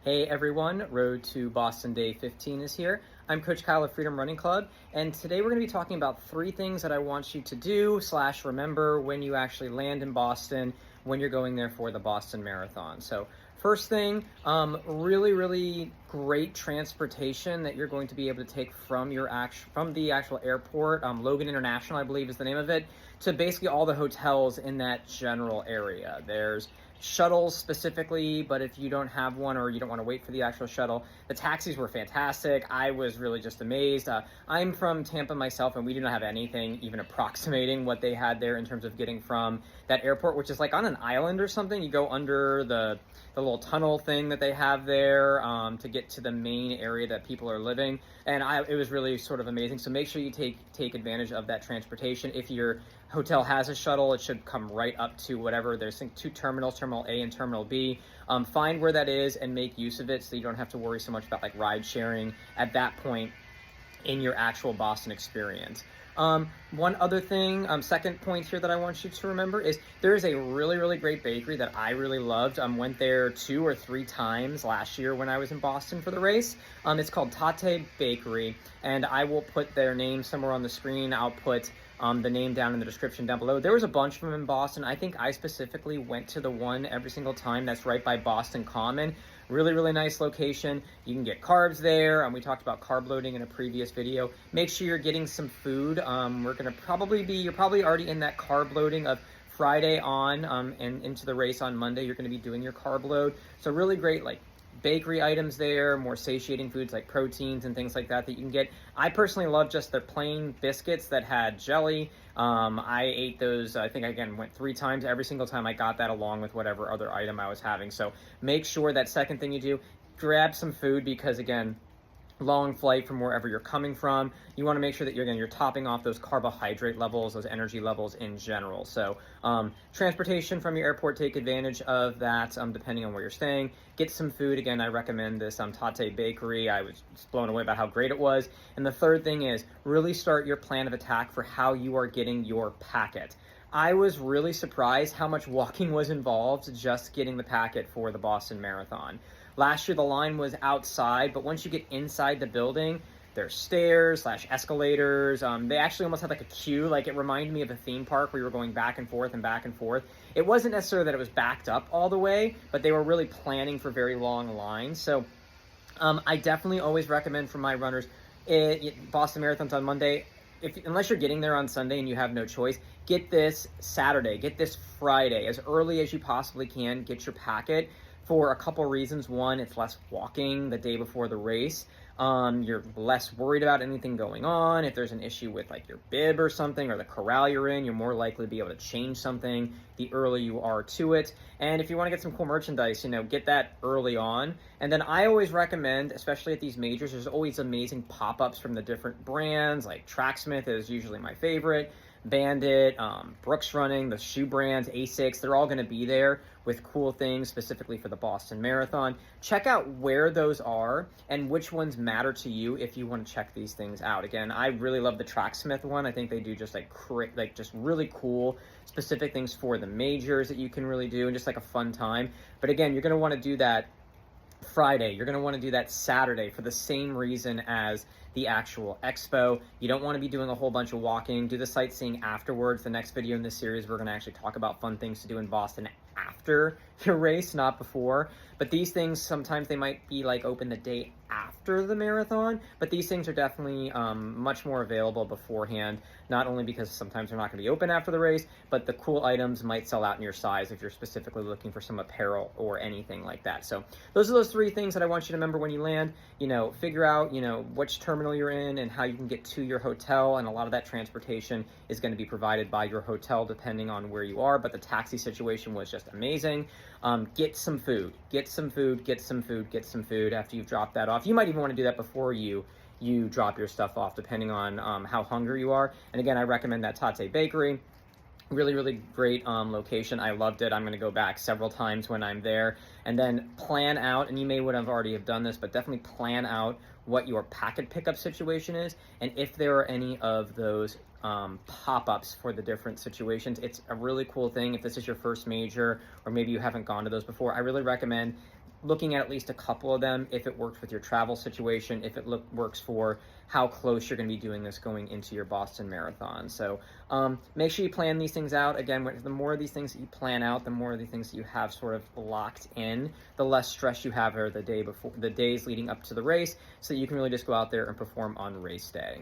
Hey everyone, Road to Boston Day 15 is here. I'm Coach Kyle of Freedom Running Club, and today we're going to be talking about 3 things that I want you to do / remember when you actually land in Boston when you're going there for the Boston Marathon. So first thing, really great transportation that you're going to be able to take from the actual airport, Logan International, I believe is the name of it, to basically all the hotels in that general area. There's shuttles specifically, but if you don't have one or you don't want to wait for the actual shuttle, the taxis were fantastic. I was really just amazed. I'm from Tampa myself, and we do not have anything even approximating what they had there in terms of getting from that airport, which is like on an island or something. You go under the little tunnel thing that they have there to get to the main area that people are living, and it was really sort of amazing. So make sure you take advantage of that transportation. If your hotel has a shuttle, it should come right up to whatever. There's 2 terminals, Terminal A and Terminal B. Find where that is and make use of it so you don't have to worry so much about like ride sharing at that point in your actual Boston experience. One other thing, second point here that I want you to remember is there is a really great bakery that I really loved. Went there 2 or 3 times last year when I was in Boston for the race. It's called Tatte Bakery, and I will put their name somewhere on the screen. I'll put the name down in the description down below. There was a bunch of them in Boston. I think I specifically went to the one every single time that's right by Boston Common. Really nice location. You can get carbs there. We talked about carb loading in a previous video. Make sure you're getting some food. You're probably already in that carb loading of Friday on and into the race on Monday. You're going to be doing your carb load. So really great, like bakery items there, more satiating foods like proteins and things like that you can get. I personally love just their plain biscuits that had jelly. I ate those, I think again, went 3 times. Every single time I got that along with whatever other item I was having. So make sure that second thing you do, grab some food because again, long flight from wherever you're coming from, you want to make sure that you're topping off those carbohydrate levels, those energy levels in general. So transportation from your airport, take advantage of that depending on where you're staying. Get some food. Again, I recommend this Tatte Bakery. I was just blown away by how great it was. And the third thing is really start your plan of attack for how you are getting your packet. I was really surprised how much walking was involved just getting the packet for the Boston Marathon. Last year, the line was outside, but once you get inside the building, there's stairs / escalators. They actually almost had like a queue. Like it reminded me of a theme park where you were going back and forth and back and forth. It wasn't necessarily that it was backed up all the way, but they were really planning for very long lines. So I definitely always recommend for my runners, Boston Marathon's on Monday. Unless you're getting there on Sunday and you have no choice, get this Saturday, get this Friday, as early as you possibly can. Get your packet for a couple reasons. One, it's less walking the day before the race. You're less worried about anything going on. If there's an issue with like your bib or something or the corral you're in, you're more likely to be able to change something the earlier you are to it. And if you want to get some cool merchandise, get that early on. And then I always recommend, especially at these majors, there's always amazing pop-ups from the different brands. Like Tracksmith is usually my favorite. Bandit, Brooks Running, the shoe brands, Asics, they're all going to be there with cool things specifically for the Boston Marathon. Check out where those are and which ones matter to you if you want to check these things out. Again, I really love the Tracksmith one. I think they do just just really cool specific things for the majors that you can really do and just like a fun time. But again, you're going to want to do that Friday. You're going to want to do that Saturday for the same reason as the actual expo. You don't want to be doing a whole bunch of walking. Do the sightseeing afterwards. The next video in this series, we're going to actually talk about fun things to do in Boston after your race, not before. But these things, sometimes they might be like open the day after the marathon, but these things are definitely much more available beforehand, not only because sometimes they're not going to be open after the race, but the cool items might sell out in your size if you're specifically looking for some apparel or anything like that. So those are those 3 things that I want you to remember when you land. Figure out which terminal you're in and how you can get to your hotel, and a lot of that transportation is going to be provided by your hotel depending on where you are. But the taxi situation was just amazing. Get some food after you've dropped that off. You might even want to do that before you drop your stuff off, depending on how hungry you are. And again, I recommend that Tatte Bakery. Really great location. I loved it. I'm going to go back several times when I'm there. And then plan out, and you may would have already have done this, but definitely plan out what your packet pickup situation is, and if there are any of those pop-ups for the different situations. It's a really cool thing. If this is your first major, or maybe you haven't gone to those before, I really recommend looking at least a couple of them if it works with your travel situation, if it works for how close you're going to be doing this going into your Boston Marathon. So make sure you plan these things out. Again, the more of these things that you plan out, the more of these things that you have sort of locked in, the less stress you have the day before, the days leading up to the race, so that you can really just go out there and perform on race day.